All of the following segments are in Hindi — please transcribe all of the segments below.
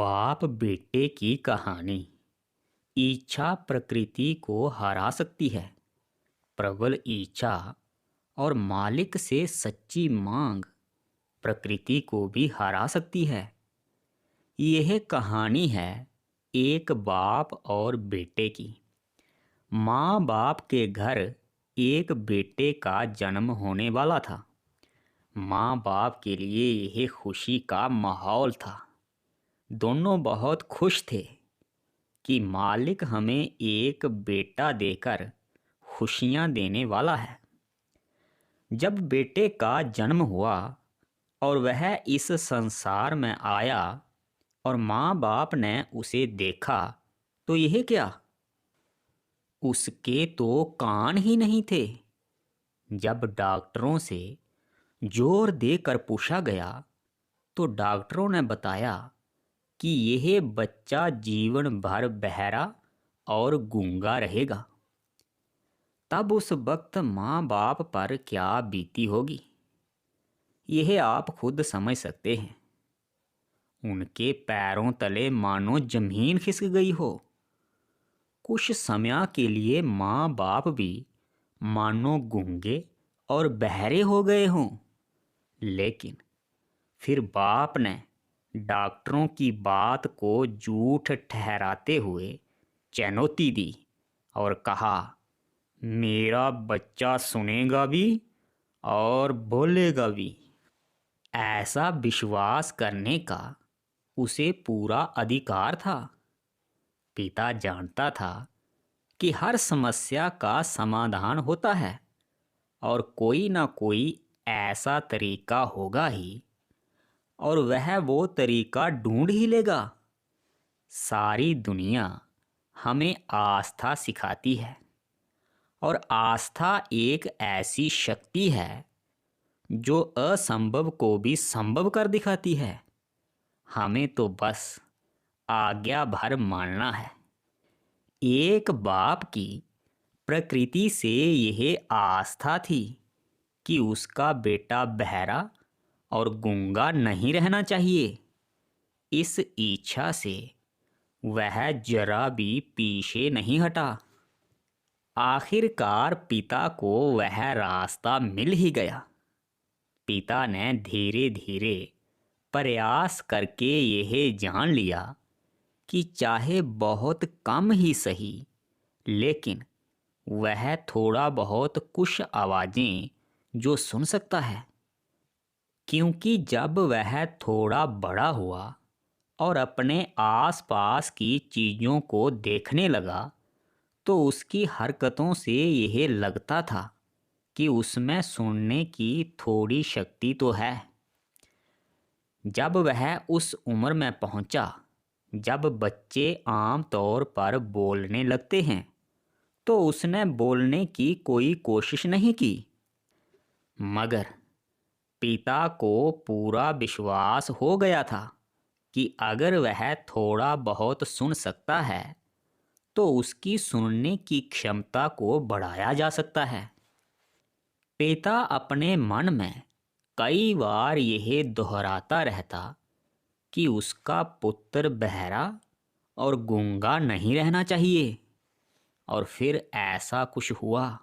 बाप बेटे की कहानी। इच्छा प्रकृति को हरा सकती है। प्रबल इच्छा और मालिक से सच्ची मांग प्रकृति को भी हरा सकती है। यह कहानी है एक बाप और बेटे की। माँ बाप के घर एक बेटे का जन्म होने वाला था। माँ बाप के लिए यह खुशी का माहौल था। दोनों बहुत खुश थे कि मालिक हमें एक बेटा देकर खुशियां देने वाला है। जब बेटे का जन्म हुआ और वह इस संसार में आया और माँ बाप ने उसे देखा तो यह क्या, उसके तो कान ही नहीं थे। जब डॉक्टरों से जोर देकर पूछा गया तो डॉक्टरों ने बताया कि यह बच्चा जीवन भर बहरा और गूंगा रहेगा। तब उस वक्त माँ बाप पर क्या बीती होगी, यह आप खुद समझ सकते हैं। उनके पैरों तले मानो जमीन खिसक गई हो। कुछ समय के लिए माँ बाप भी मानो गूंगे और बहरे हो गए हों। लेकिन फिर बाप ने डॉक्टरों की बात को झूठ ठहराते हुए चुनौती दी और कहा, मेरा बच्चा सुनेगा भी और बोलेगा भी। ऐसा विश्वास करने का उसे पूरा अधिकार था। पिता जानता था कि हर समस्या का समाधान होता है और कोई ना कोई ऐसा तरीका होगा ही, और वह वो तरीका ढूंढ ही लेगा। सारी दुनिया हमें आस्था सिखाती है और आस्था एक ऐसी शक्ति है जो असंभव को भी संभव कर दिखाती है। हमें तो बस आज्ञा भर मानना है। एक बाप की प्रकृति से यह आस्था थी कि उसका बेटा बहरा और गूंगा नहीं रहना चाहिए। इस इच्छा से वह जरा भी पीछे नहीं हटा। आखिरकार पिता को वह रास्ता मिल ही गया। पिता ने धीरे धीरे प्रयास करके यह जान लिया कि चाहे बहुत कम ही सही, लेकिन वह थोड़ा बहुत कुछ आवाज़ें जो सुन सकता है। क्योंकि जब वह थोड़ा बड़ा हुआ और अपने आसपास की चीज़ों को देखने लगा तो उसकी हरकतों से यह लगता था कि उसमें सुनने की थोड़ी शक्ति तो है। जब वह उस उम्र में पहुंचा जब बच्चे आम तौर पर बोलने लगते हैं तो उसने बोलने की कोई कोशिश नहीं की। मगर पिता को पूरा विश्वास हो गया था कि अगर वह थोड़ा बहुत सुन सकता है तो उसकी सुनने की क्षमता को बढ़ाया जा सकता है। पिता अपने मन में कई बार यह दोहराता रहता कि उसका पुत्र बहरा और गूंगा नहीं रहना चाहिए। और फिर ऐसा कुछ हुआ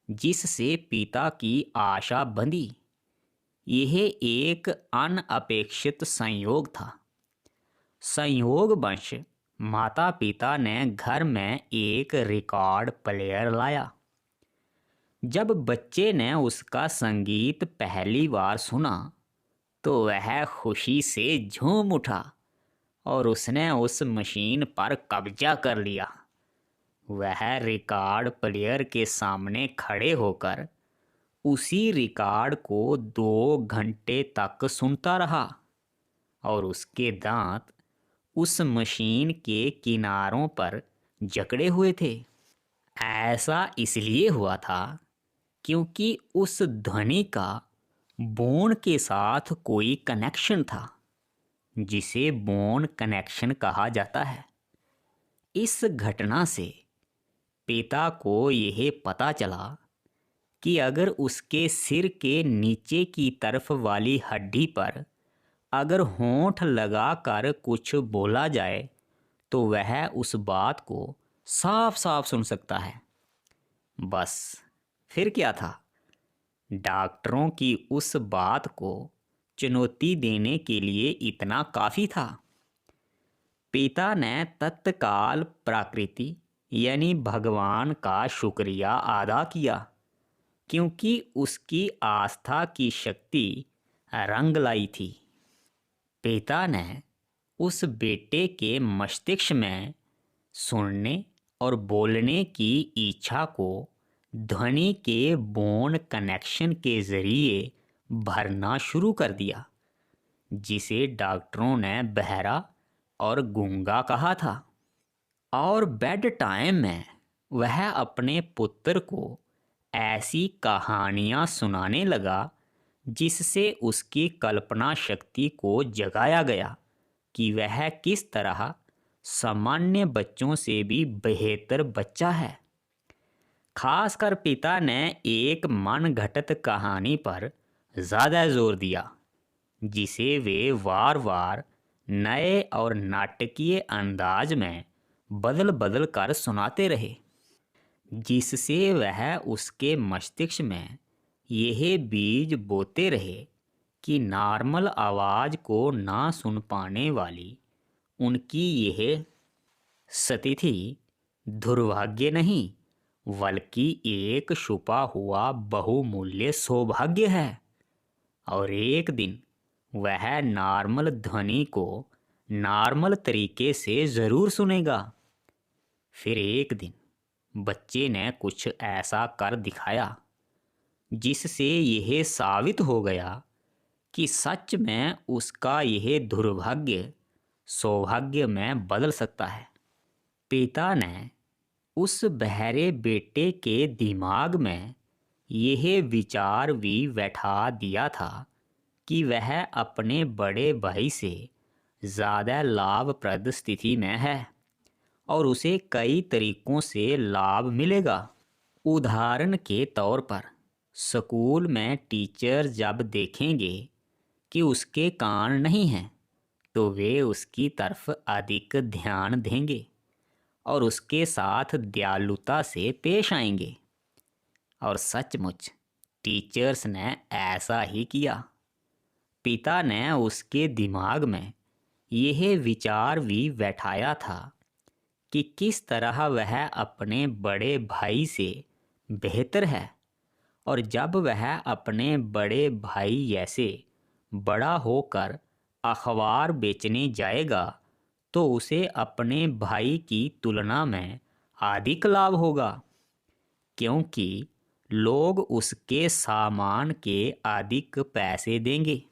जिससे पिता की आशा बंधी। यह एक अनअपेक्षित संयोग था। संयोगवश माता पिता ने घर में एक रिकॉर्ड प्लेयर लाया। जब बच्चे ने उसका संगीत पहली बार सुना तो वह खुशी से झूम उठा और उसने उस मशीन पर कब्जा कर लिया। वह रिकॉर्ड प्लेयर के सामने खड़े होकर उसी रिकॉर्ड को 2 घंटे तक सुनता रहा और उसके दांत उस मशीन के किनारों पर जकड़े हुए थे। ऐसा इसलिए हुआ था क्योंकि उस ध्वनि का बोन के साथ कोई कनेक्शन था, जिसे बोन कनेक्शन कहा जाता है। इस घटना से पिता को यह पता चला कि अगर उसके सिर के नीचे की तरफ वाली हड्डी पर अगर होंठ लगाकर कुछ बोला जाए तो वह उस बात को साफ साफ सुन सकता है। बस फिर क्या था, डॉक्टरों की उस बात को चुनौती देने के लिए इतना काफ़ी था। पिता ने तत्काल प्रकृति यानी भगवान का शुक्रिया अदा किया, क्योंकि उसकी आस्था की शक्ति रंग लाई थी। पिता ने उस बेटे के मस्तिष्क में सुनने और बोलने की इच्छा को ध्वनि के बोन कनेक्शन के जरिए भरना शुरू कर दिया, जिसे डॉक्टरों ने बहरा और गूंगा कहा था। और बेड टाइम में वह अपने पुत्र को ऐसी कहानियाँ सुनाने लगा जिससे उसकी कल्पना शक्ति को जगाया गया कि वह किस तरह सामान्य बच्चों से भी बेहतर बच्चा है। खासकर पिता ने एक मनघटत कहानी पर ज़्यादा जोर दिया, जिसे वे वार वार नए और नाटकीय अंदाज में बदल बदल कर सुनाते रहे, जिससे वह उसके मस्तिष्क में यह बीज बोते रहे कि नॉर्मल आवाज़ को ना सुन पाने वाली उनकी यह स्थिति दुर्भाग्य नहीं, बल्कि एक छुपा हुआ बहुमूल्य सौभाग्य है। और एक दिन वह नॉर्मल ध्वनि को नॉर्मल तरीके से ज़रूर सुनेगा। फिर एक दिन बच्चे ने कुछ ऐसा कर दिखाया जिससे यह साबित हो गया कि सच में उसका यह दुर्भाग्य सौभाग्य में बदल सकता है। पिता ने उस बहरे बेटे के दिमाग में यह विचार भी बैठा दिया था कि वह अपने बड़े भाई से ज़्यादा लाभप्रद स्थिति में है और उसे कई तरीकों से लाभ मिलेगा। उदाहरण के तौर पर स्कूल में टीचर जब देखेंगे कि उसके कान नहीं हैं तो वे उसकी तरफ अधिक ध्यान देंगे और उसके साथ दयालुता से पेश आएंगे। और सचमुच टीचर्स ने ऐसा ही किया। पिता ने उसके दिमाग में यह विचार भी बैठाया था कि किस तरह वह अपने बड़े भाई से बेहतर है, और जब वह अपने बड़े भाई जैसे बड़ा होकर अखबार बेचने जाएगा तो उसे अपने भाई की तुलना में अधिक लाभ होगा, क्योंकि लोग उसके सामान के अधिक पैसे देंगे।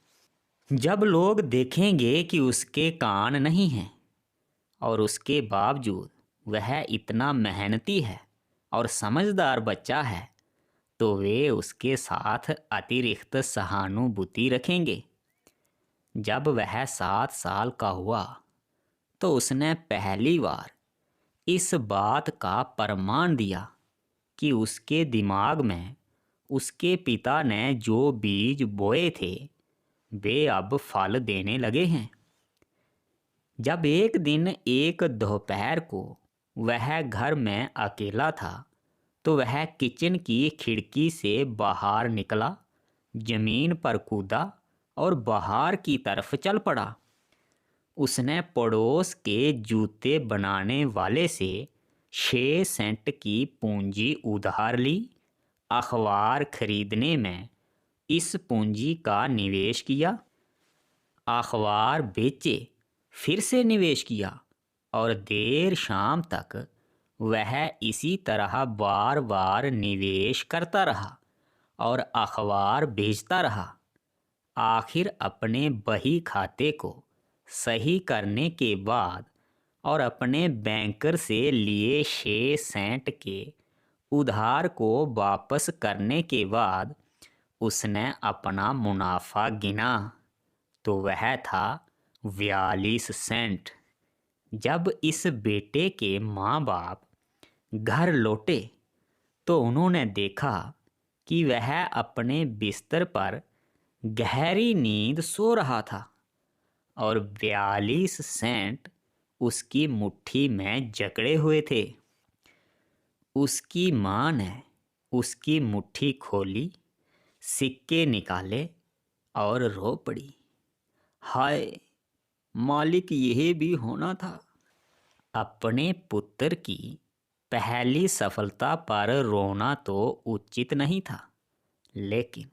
जब लोग देखेंगे कि उसके कान नहीं हैं और उसके बावजूद वह इतना मेहनती है और समझदार बच्चा है, तो वे उसके साथ अतिरिक्त सहानुभूति रखेंगे। जब वह 7 साल का हुआ तो उसने पहली बार इस बात का प्रमाण दिया कि उसके दिमाग में उसके पिता ने जो बीज बोए थे वे अब फल देने लगे हैं। जब एक दिन एक दोपहर को वह घर में अकेला था तो वह किचन की खिड़की से बाहर निकला, जमीन पर कूदा और बाहर की तरफ चल पड़ा। उसने पड़ोस के जूते बनाने वाले से 6 सेंट की पूंजी उधार ली। अखबार खरीदने में इस पूंजी का निवेश किया, अखबार बेचे, फिर से निवेश किया और देर शाम तक वह इसी तरह बार बार निवेश करता रहा और अखबार बेचता रहा। आखिर अपने बही खाते को सही करने के बाद और अपने बैंकर से लिए 6 सेंट के उधार को वापस करने के बाद उसने अपना मुनाफा गिना तो वह था 42 सेंट। जब इस बेटे के माँ बाप घर लौटे तो उन्होंने देखा कि वह अपने बिस्तर पर गहरी नींद सो रहा था और 42 सेंट उसकी मुट्ठी में जकड़े हुए थे। उसकी माँ ने उसकी मुट्ठी खोली, सिक्के निकाले और रो पड़ी। हाय, मालिक यह भी होना था। अपने पुत्र की पहली सफलता पर रोना तो उचित नहीं था, लेकिन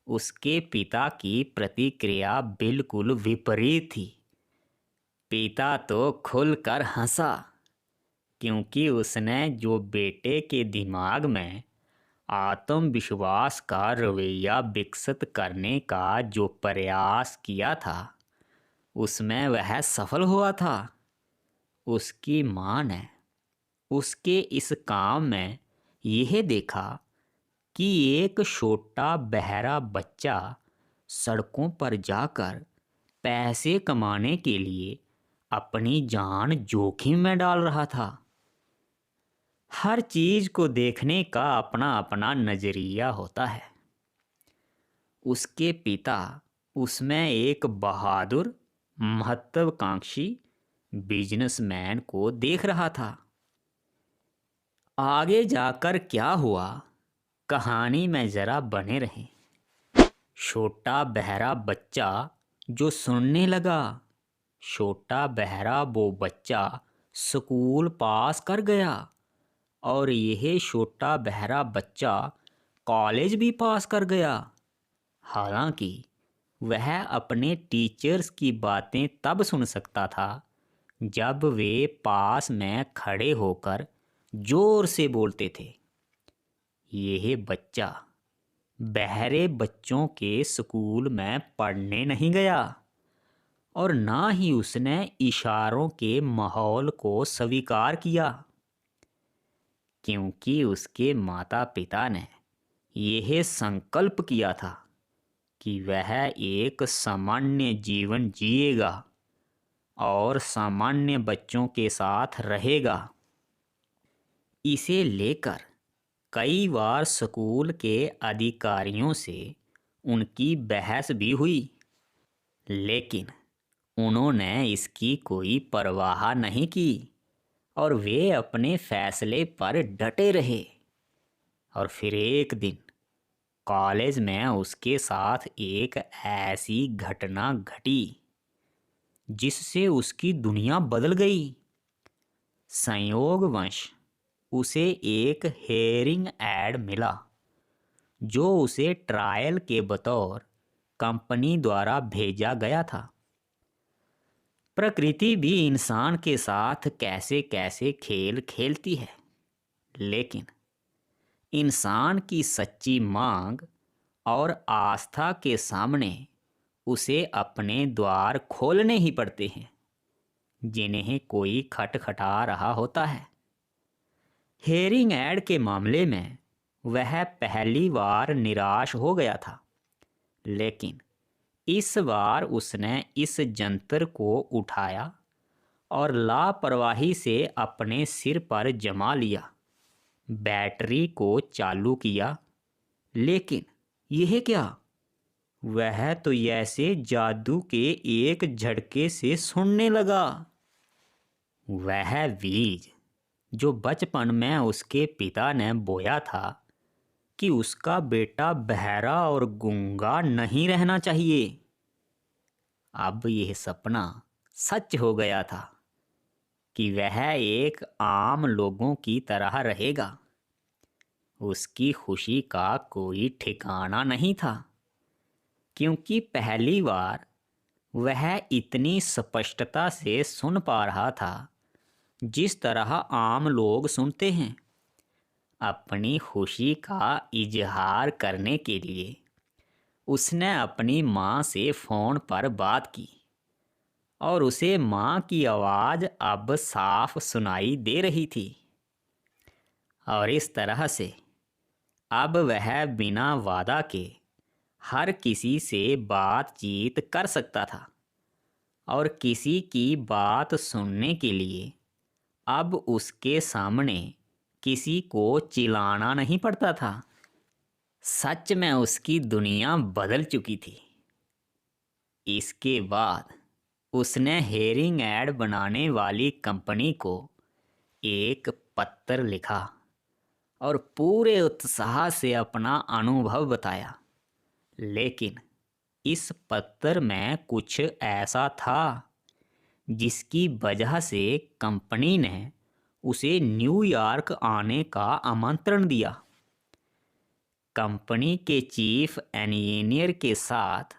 उसके पिता की प्रतिक्रिया बिल्कुल विपरीत थी। पिता तो खुलकर हंसा, क्योंकि उसने जो बेटे के दिमाग में आत्मविश्वास का रवैया विकसित करने का जो प्रयास किया था, उसमें वह सफल हुआ था। उसकी माँ ने उसके इस काम में यह देखा कि एक छोटा बहरा बच्चा सड़कों पर जाकर पैसे कमाने के लिए अपनी जान जोखिम में डाल रहा था। हर चीज को देखने का अपना अपना नजरिया होता है। उसके पिता उसमें एक बहादुर, महत्वाकांक्षी बिजनेसमैन को देख रहा था। आगे जाकर क्या हुआ, कहानी में जरा बने रहें। छोटा बहरा बच्चा जो सुनने लगा, छोटा बहरा वो बच्चा स्कूल पास कर गया और यह छोटा बहरा बच्चा कॉलेज भी पास कर गया। हालांकि वह अपने टीचर्स की बातें तब सुन सकता था जब वे पास में खड़े होकर जोर से बोलते थे। यह बच्चा बहरे बच्चों के स्कूल में पढ़ने नहीं गया और ना ही उसने इशारों के माहौल को स्वीकार किया, क्योंकि उसके माता पिता ने यह संकल्प किया था कि वह एक सामान्य जीवन जिएगा और सामान्य बच्चों के साथ रहेगा। इसे लेकर कई बार स्कूल के अधिकारियों से उनकी बहस भी हुई, लेकिन उन्होंने इसकी कोई परवाह नहीं की और वे अपने फैसले पर डटे रहे। और फिर एक दिन कॉलेज में उसके साथ एक ऐसी घटना घटी जिससे उसकी दुनिया बदल गई। संयोगवश उसे एक हेयरिंग ऐड मिला जो उसे ट्रायल के बतौर कंपनी द्वारा भेजा गया था। प्रकृति भी इंसान के साथ कैसे कैसे खेल खेलती है, लेकिन इंसान की सच्ची मांग और आस्था के सामने उसे अपने द्वार खोलने ही पड़ते हैं, जिन्हें कोई खटखटा रहा होता है। हेयरिंग ऐड के मामले में वह पहली बार निराश हो गया था, लेकिन इस बार उसने इस जंतर को उठाया और लापरवाही से अपने सिर पर जमा लिया। बैटरी को चालू किया, लेकिन यह क्या, वह तो ऐसे जादू के एक झटके से सुनने लगा। वह बीज जो बचपन में उसके पिता ने बोया था कि उसका बेटा बहरा और गूंगा नहीं रहना चाहिए, अब यह सपना सच हो गया था कि वह एक आम लोगों की तरह रहेगा। उसकी खुशी का कोई ठिकाना नहीं था, क्योंकि पहली बार वह इतनी स्पष्टता से सुन पा रहा था जिस तरह आम लोग सुनते हैं। अपनी खुशी का इजहार करने के लिए उसने अपनी माँ से फ़ोन पर बात की और उसे माँ की आवाज़ अब साफ सुनाई दे रही थी। और इस तरह से अब वह बिना वादा के हर किसी से बातचीत कर सकता था और किसी की बात सुनने के लिए अब उसके सामने किसी को चिल्लाना नहीं पड़ता था। सच में उसकी दुनिया बदल चुकी थी। इसके बाद उसने हेयरिंग ऐड बनाने वाली कंपनी को एक पत्र लिखा और पूरे उत्साह से अपना अनुभव बताया। लेकिन इस पत्र में कुछ ऐसा था जिसकी वजह से कंपनी ने उसे न्यूयॉर्क आने का आमंत्रण दिया। कंपनी के चीफ इंजीनियर के साथ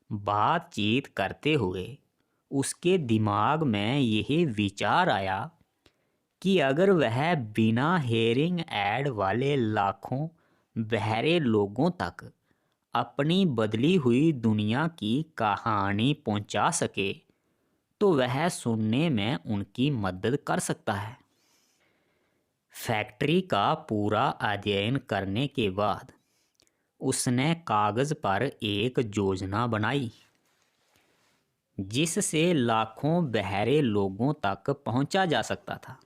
बातचीत करते हुए उसके दिमाग में यह विचार आया कि अगर वह बिना हेयरिंग ऐड वाले लाखों बहरे लोगों तक अपनी बदली हुई दुनिया की कहानी पहुंचा सके तो वह सुनने में उनकी मदद कर सकता है। फैक्ट्री का पूरा अध्ययन करने के बाद उसने कागज़ पर एक योजना बनाई जिससे लाखों बहरे लोगों तक पहुंचा जा सकता था।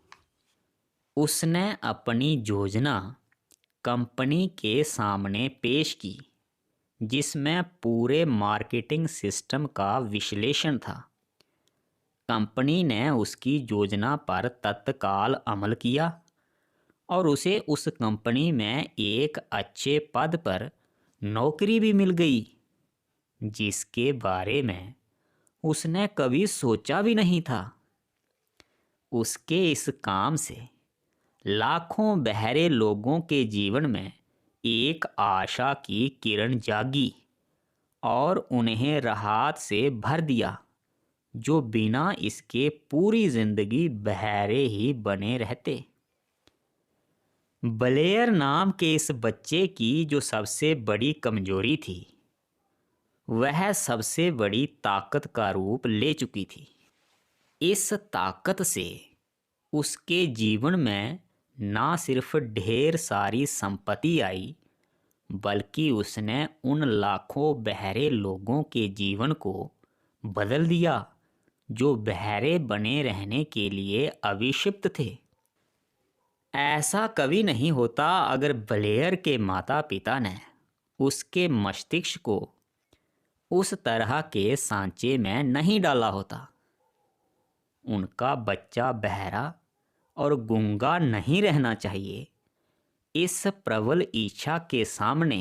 उसने अपनी योजना कंपनी के सामने पेश की, जिसमें पूरे मार्केटिंग सिस्टम का विश्लेषण था। कंपनी ने उसकी योजना पर तत्काल अमल किया और उसे उस कंपनी में एक अच्छे पद पर नौकरी भी मिल गई, जिसके बारे में उसने कभी सोचा भी नहीं था। उसके इस काम से लाखों बहरे लोगों के जीवन में एक आशा की किरण जागी और उन्हें राहत से भर दिया, जो बिना इसके पूरी जिंदगी बहरे ही बने रहते। ब्लेयर नाम के इस बच्चे की जो सबसे बड़ी कमजोरी थी वह सबसे बड़ी ताकत का रूप ले चुकी थी। इस ताकत से उसके जीवन में ना सिर्फ ढेर सारी संपत्ति आई, बल्कि उसने उन लाखों बहरे लोगों के जीवन को बदल दिया जो बहरे बने रहने के लिए अभिशिप्त थे। ऐसा कभी नहीं होता अगर ब्लेयर के माता पिता ने उसके मस्तिष्क को उस तरह के सांचे में नहीं डाला होता। उनका बच्चा बहरा और गूंगा नहीं रहना चाहिए। इस प्रबल इच्छा के सामने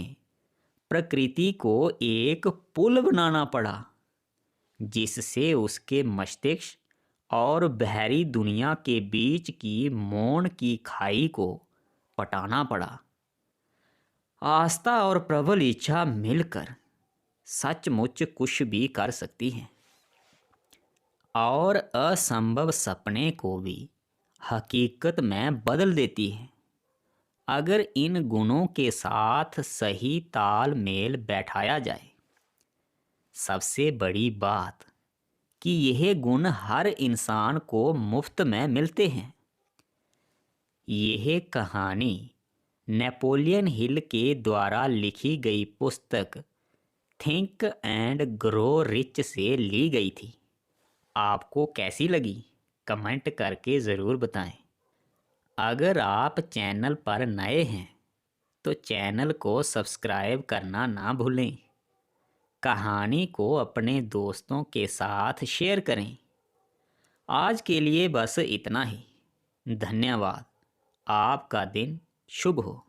प्रकृति को एक पुल बनाना पड़ा, जिससे उसके मस्तिष्क और बहरी दुनिया के बीच की मौन की खाई को पटाना पड़ा। आस्था और प्रबल इच्छा मिलकर सचमुच कुछ भी कर सकती हैं और असंभव सपने को भी हकीकत में बदल देती है, अगर इन गुणों के साथ सही तालमेल बैठाया जाए। सबसे बड़ी बात कि यह गुण हर इंसान को मुफ्त में मिलते हैं। यह कहानी नेपोलियन हिल के द्वारा लिखी गई पुस्तक थिंक एंड ग्रो रिच से ली गई थी। आपको कैसी लगी कमेंट करके ज़रूर बताएं। अगर आप चैनल पर नए हैं तो चैनल को सब्सक्राइब करना ना भूलें। कहानी को अपने दोस्तों के साथ शेयर करें। आज के लिए बस इतना ही। धन्यवाद। आपका दिन शुभ हो।